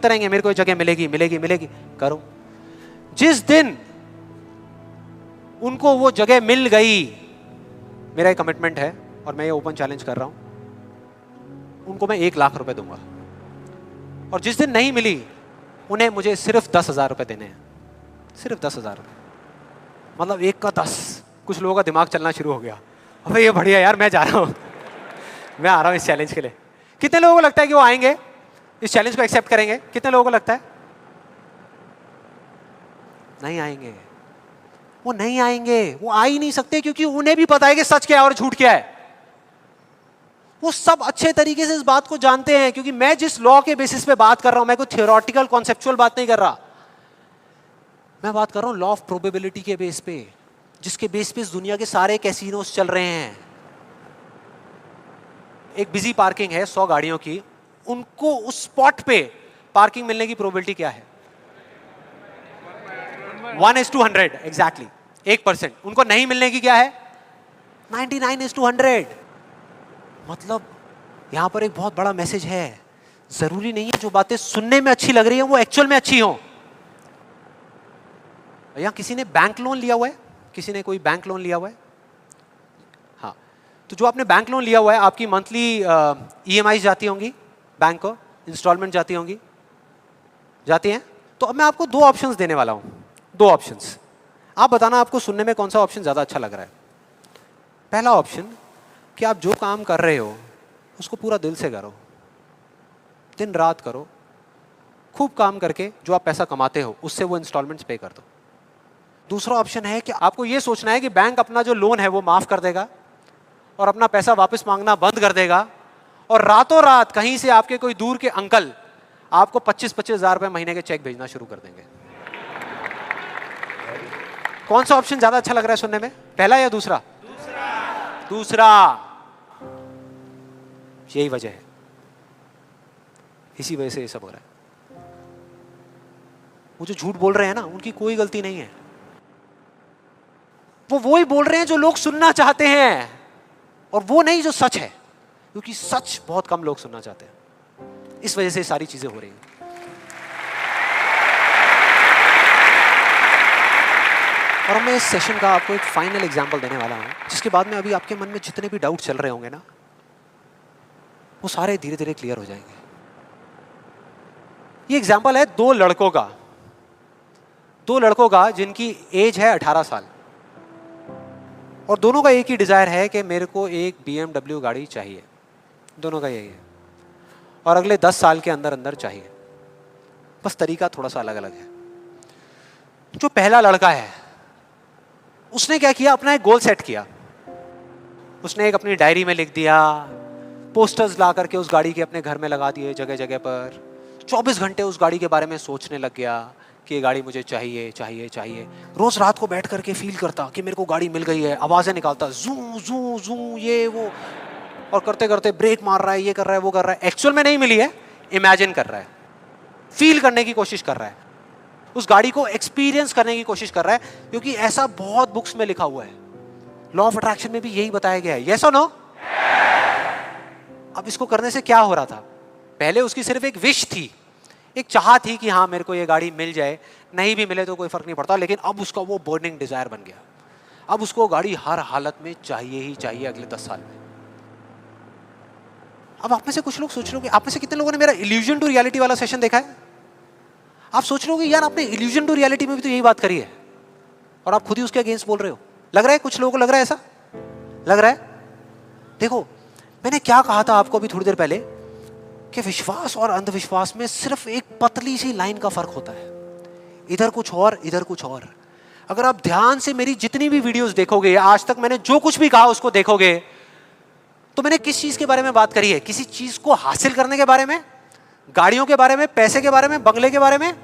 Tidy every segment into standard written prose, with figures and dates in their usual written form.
करते रहेंगे मेरे को ये जगह मिलेगी मिलेगी मिलेगी। करो, जिस दिन उनको वो जगह मिल गई, मेरा एक कमिटमेंट है और मैं ये ओपन चैलेंज कर रहा हूं, उनको मैं 1 लाख रुपए दूंगा। और जिस दिन नहीं मिली, उन्हें मुझे सिर्फ 10,000 रुपए देने हैं, सिर्फ 10,000 रुपए, मतलब 1 का 10। कुछ लोगों का दिमाग चलना शुरू हो गया, अबे ये बढ़िया यार, मैं जा रहा हूं, मैं आ रहा हूं इस चैलेंज के लिए। कितने लोगों को लगता है कि वो आएंगे, इस चैलेंज को एक्सेप्ट करेंगे? कितने लोगों को लगता है? नहीं आएंगे, वो नहीं आएंगे, वो आ ही नहीं सकते, क्योंकि उन्हें भी पता है कि सच क्या है और झूठ क्या है। वो सब अच्छे तरीके से इस बात को जानते हैं, क्योंकि मैं जिस लॉ के बेसिस पे बात कर रहा हूं, मैं कोई थियोरेटिकल कॉन्सेप्चुअल बात नहीं कर रहा, मैं बात कर रहा हूं लॉ ऑफ प्रोबेबिलिटी के बेस पे, जिसके बेस पे इस दुनिया के सारे कैसीनोस चल रहे हैं। एक बिजी पार्किंग है 100 गाड़ियों की, उनको उस स्पॉट पे पार्किंग मिलने की प्रोबेबिलिटी क्या है? 1:100, एग्जैक्टली 1%। उनको नहीं मिलने की क्या है? 99:100। मतलब यहां पर एक बहुत बड़ा मैसेज है, जरूरी नहीं है जो बातें सुनने में अच्छी लग रही है वो एक्चुअल में अच्छी हो। यहां किसी ने बैंक लोन लिया हुआ है? किसी ने कोई बैंक लोन लिया हुआ है? हाँ, तो जो आपने बैंक लोन लिया हुआ है, आपकी मंथली EMI जाती होंगी बैंक को, इंस्टॉलमेंट जाती होंगी, जाती हैं। तो अब मैं आपको 2 ऑप्शंस देने वाला हूं, 2 ऑप्शंस, आप बताना आपको सुनने में कौन सा ऑप्शन ज्यादा अच्छा लग रहा है। पहला ऑप्शन कि आप जो काम कर रहे हो उसको पूरा दिल से करो, दिन रात करो, खूब काम करके जो आप पैसा कमाते हो उससे वो इंस्टॉलमेंट्स पे कर दो। दूसरा ऑप्शन है कि आपको ये सोचना है कि बैंक अपना जो लोन है वो माफ कर देगा और अपना पैसा वापस मांगना बंद कर देगा, और रातों रात कहीं से आपके कोई दूर के अंकल आपको 25-25 हजार रुपए महीने के चेक भेजना शुरू कर देंगे। कौन सा ऑप्शन ज्यादा अच्छा लग रहा है सुनने में, पहला या दूसरा? दूसरा। यही वजह है, इसी वजह से ये सब हो रहा है। वो जो झूठ बोल रहे हैं ना, उनकी कोई गलती नहीं है, वो ही बोल रहे हैं जो लोग सुनना चाहते हैं, और वो नहीं जो सच है, क्योंकि सच बहुत कम लोग सुनना चाहते हैं। इस वजह से सारी चीजें हो रही हैं। और मैं इस सेशन का आपको एक फाइनल एग्जांपल देने वाला हूं, जिसके बाद में अभी आपके मन में जितने भी डाउट चल रहे होंगे ना, वो सारे धीरे धीरे क्लियर हो जाएंगे। ये एग्जांपल है 2 लड़कों का, 2 लड़कों का जिनकी एज है 18 साल, और दोनों का एक ही डिजायर है कि मेरे को एक BMW गाड़ी चाहिए। दोनों का यही है, और अगले 10 साल के अंदर अंदर चाहिए, बस तरीका थोड़ा सा अलग अलग है। जो पहला लड़का है, उसने क्या किया, अपना एक गोल सेट किया। उसने एक अपनी डायरी में लिख दिया, पोस्टर्स ला करके उस गाड़ी के अपने घर में लगा दिए जगह जगह पर, 24 घंटे उस गाड़ी के बारे में सोचने लग गया कि ये गाड़ी मुझे चाहिए चाहिए चाहिए। रोज रात को बैठ करके फील करता कि मेरे को गाड़ी मिल गई है, आवाजें निकालता, जू जू जू ये वो, और करते करते ब्रेक मार रहा है, ये कर रहा है वो कर रहा है। एक्चुअल में नहीं मिली है, इमेजिन कर रहा है, फील करने की कोशिश कर रहा है, उस गाड़ी को एक्सपीरियंस करने की कोशिश कर रहा है, क्योंकि ऐसा बहुत बुक्स में लिखा हुआ है। लॉ ऑफ अट्रैक्शन में भी यही बताया गया है। यस और नो? अब इसको करने से क्या हो रहा था, पहले उसकी सिर्फ एक विश थी, एक चाह थी कि हाँ मेरे को ये गाड़ी मिल जाए, नहीं भी मिले तो कोई फर्क नहीं पड़ता, लेकिन अब उसका वो बर्निंग डिजायर बन गया। अब उसको गाड़ी हर हालत में चाहिए ही चाहिए अगले 10 साल में। अब आप में से कुछ लोग सोच रहे हो, आप में से कितने लोगों ने मेरा इल्यूजन टू रियलिटी वाला सेशन देखा है? आप सोच रहे हो कि यार आपने इल्यूजन टू रियलिटी में भी तो यही बात करी है, और आप खुद ही उसके अगेंस्ट बोल रहे हो। लग रहा है कुछ लोगों को, लग रहा है ऐसा लग रहा है। देखो मैंने क्या कहा था आपको अभी थोड़ी देर पहले, कि विश्वास और अंधविश्वास में सिर्फ एक पतली सी लाइन का फर्क होता है, इधर कुछ और इधर कुछ और। अगर आप ध्यान से मेरी जितनी भी वीडियोस देखोगे, आज तक मैंने जो कुछ भी कहा उसको देखोगे, तो मैंने किस चीज के बारे में बात करी है? किसी चीज को हासिल करने के बारे में, गाड़ियों के बारे में, पैसे के बारे में, बंगले के बारे में,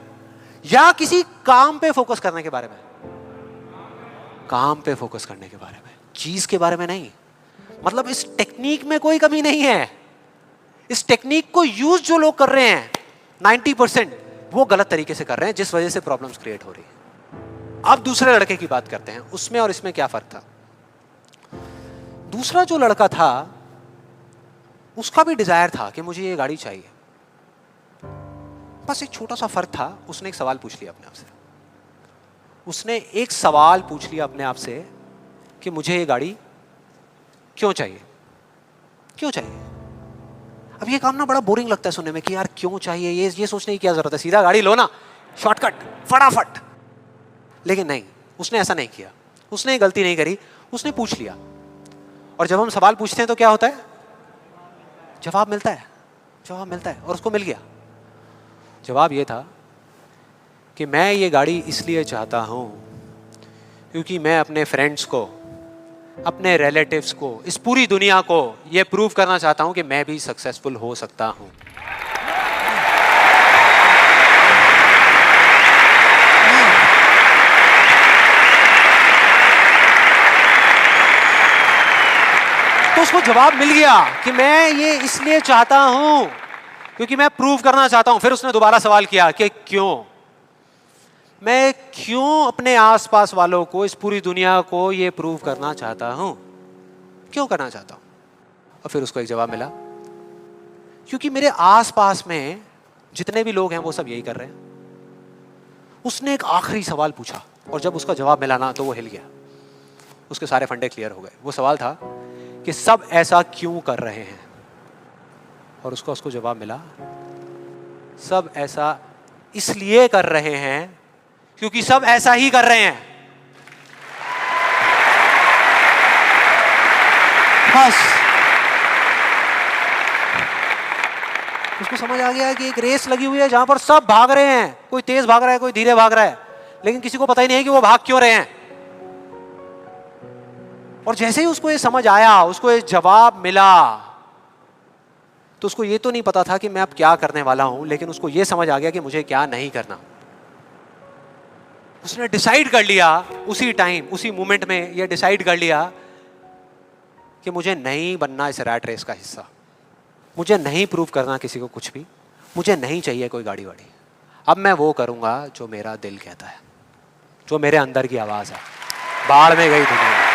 या किसी काम पे फोकस करने के बारे में? काम पे फोकस करने के बारे में, चीज के बारे में नहीं। मतलब इस टेक्निक में कोई कमी नहीं है, इस टेक्निक को यूज जो लोग कर रहे हैं 90% वो गलत तरीके से कर रहे हैं, जिस वजह से प्रॉब्लम्स क्रिएट हो रही है। अब दूसरे लड़के की बात करते हैं, उसमें और इसमें क्या फर्क था। दूसरा जो लड़का था उसका भी डिजायर था कि मुझे ये गाड़ी चाहिए, पास एक छोटा सा फर्क था, उसने एक सवाल पूछ लिया अपने आप से। उसने एक सवाल पूछ लिया अपने आप से कि मुझे ये गाड़ी क्यों चाहिए, क्यों चाहिए। अब ये काम ना बड़ा बोरिंग लगता है सुनने में कि यार क्यों चाहिए, ये सोचने की क्या जरूरत है, सीधा गाड़ी लो ना, शॉर्टकट फटाफट। लेकिन नहीं, उसने ऐसा नहीं किया, उसने गलती नहीं करी, उसने पूछ लिया। और जब हम सवाल पूछते हैं तो क्या होता है, जवाब मिलता है, जवाब मिलता है। और उसको मिल गया। जवाब ये था कि मैं ये गाड़ी इसलिए चाहता हूं क्योंकि मैं अपने फ्रेंड्स को, अपने रिलेटिव्स को, इस पूरी दुनिया को ये प्रूव करना चाहता हूं कि मैं भी सक्सेसफुल हो सकता हूं। तो उसको जवाब मिल गया कि मैं ये इसलिए चाहता हूं क्योंकि मैं प्रूव करना चाहता हूं। फिर उसने दोबारा सवाल किया कि क्यों, मैं क्यों अपने आसपास वालों को, इस पूरी दुनिया को ये प्रूव करना चाहता हूं, क्यों करना चाहता हूं। और फिर उसको एक जवाब मिला, क्योंकि मेरे आसपास में जितने भी लोग हैं वो सब यही कर रहे हैं। उसने एक आखिरी सवाल पूछा और जब उसका जवाब मिला ना तो वो हिल गया, उसके सारे फंडे क्लियर हो गए। वो सवाल था कि सब ऐसा क्यों कर रहे हैं। और उसको जवाब मिला, सब ऐसा इसलिए कर रहे हैं क्योंकि सब ऐसा ही कर रहे हैं। बस उसको समझ आ गया कि एक रेस लगी हुई है जहां पर सब भाग रहे हैं, कोई तेज भाग रहा है, कोई धीरे भाग रहा है, लेकिन किसी को पता ही नहीं है कि वो भाग क्यों रहे हैं। और जैसे ही उसको ये समझ आया, उसको ये जवाब मिला, तो उसको ये तो नहीं पता था कि मैं अब क्या करने वाला हूं, लेकिन उसको ये समझ आ गया कि मुझे क्या नहीं करना। उसने डिसाइड कर लिया उसी टाइम, उसी मोमेंट में ये डिसाइड कर लिया कि मुझे नहीं बनना इस रैट रेस का हिस्सा, मुझे नहीं प्रूव करना किसी को कुछ भी, मुझे नहीं चाहिए कोई गाड़ी वाड़ी। अब मैं वो करूंगा जो मेरा दिल कहता है, जो मेरे अंदर की आवाज है। बाढ़ में गई दुनिया।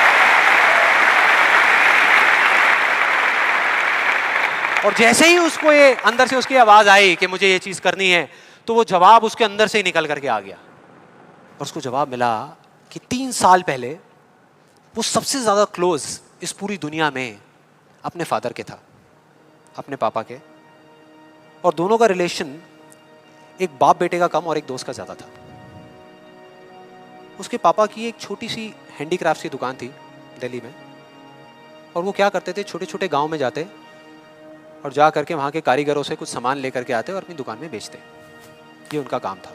और जैसे ही उसको ये अंदर से उसकी आवाज आई कि मुझे ये चीज करनी है, तो वो जवाब उसके अंदर से ही निकल करके आ गया। और उसको जवाब मिला कि 3 साल पहले वो सबसे ज्यादा क्लोज इस पूरी दुनिया में अपने फादर के था, अपने पापा के। और दोनों का रिलेशन एक बाप बेटे का कम और एक दोस्त का ज्यादा था। उसके पापा की एक छोटी सी हैंडीक्राफ्ट की दुकान थी दिल्ली में, और वो क्या करते थे, छोटे छोटे गांव में जाते और जा करके वहां के कारीगरों से कुछ सामान लेकर के आते और अपनी दुकान में बेचते। ये उनका काम था।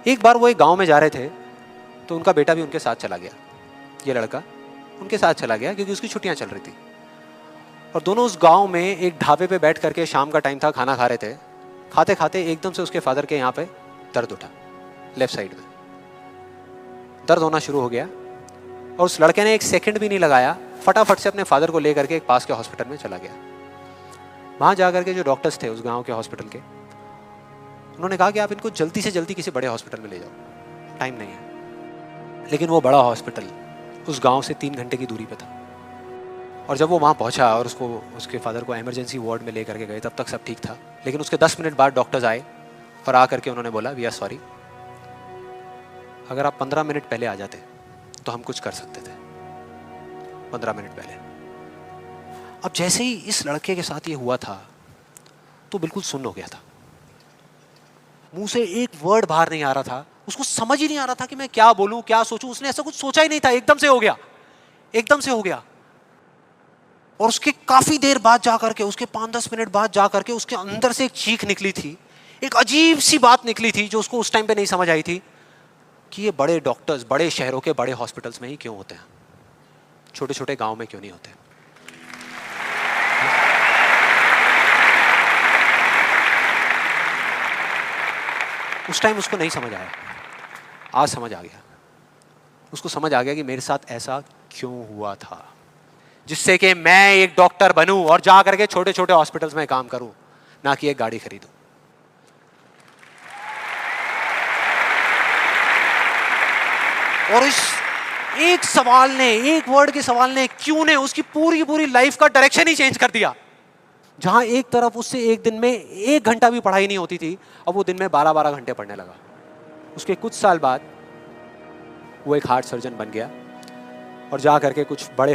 एक बार वो एक गांव में जा रहे थे तो उनका बेटा भी उनके साथ चला गया। ये लड़का उनके साथ चला गया क्योंकि उसकी छुट्टियां चल रही थी। और दोनों उस गांव में एक ढाबे पे बैठ करके, शाम का टाइम था, खाना खा रहे थे। खाते खाते एकदम से उसके फादर के यहाँ पे दर्द उठा, लेफ्ट साइड में दर्द होना शुरू हो गया। और उस लड़के ने एक सेकंड भी नहीं लगाया, फटाफट से अपने फादर को लेकर के एक पास के हॉस्पिटल में चला गया। वहां जाकर के जो डॉक्टर्स थे उस गांव के हॉस्पिटल के, उन्होंने कहा कि आप इनको जल्दी से जल्दी किसी बड़े हॉस्पिटल में ले जाओ, टाइम नहीं है। लेकिन वो बड़ा हॉस्पिटल उस गांव से 3 घंटे की दूरी पे था। और जब वो वहाँ पहुँचा और उसके फादर को इमरजेंसी वार्ड में लेकर के गए, तब तक सब ठीक था। लेकिन उसके 10 मिनट बाद डॉक्टर्स आए और आकर के उन्होंने बोला, वी आर सॉरी, अगर आप 15 मिनट पहले आ जाते तो हम कुछ कर सकते थे। 15 मिनट पहले। अब जैसे ही इस लड़के के साथ ये हुआ था तो बिल्कुल सुन्न हो गया था, मुंह से एक वर्ड बाहर नहीं आ रहा था। उसको समझ ही नहीं आ रहा था कि मैं क्या बोलूं, क्या सोचूं। उसने ऐसा कुछ सोचा ही नहीं था, एकदम से हो गया, एकदम से हो गया। और उसके काफी देर बाद जाकर के, उसके 5-10 मिनट बाद जाकर के उसके अंदर से एक चीख निकली थी, एक अजीब सी बात निकली थी जो उसको उस टाइम पे नहीं समझ आई थी कि ये बड़े डॉक्टर्स बड़े शहरों के बड़े हॉस्पिटल्स में ही क्यों होते हैं, छोटे छोटे गांव में क्यों नहीं होते। उस टाइम उसको नहीं समझ आया, आज समझ आ गया। उसको समझ आ गया कि मेरे साथ ऐसा क्यों हुआ था, जिससे कि मैं एक डॉक्टर बनूं और जा करके छोटे छोटे हॉस्पिटल्स में काम करूं, ना कि एक गाड़ी खरीदूं। और इस एक सवाल ने, एक वर्ड के सवाल ने, क्यों ने, उसकी पूरी पूरी लाइफ का डायरेक्शन ही चेंज कर दिया। जहां एक तरफ उससे एक दिन में 1 घंटा भी पढ़ाई नहीं होती थी, अब वो दिन में 12-12 घंटे पढ़ने लगा। उसके कुछ साल बाद वो एक हार्ट सर्जन बन गया और जा करके कुछ बड़े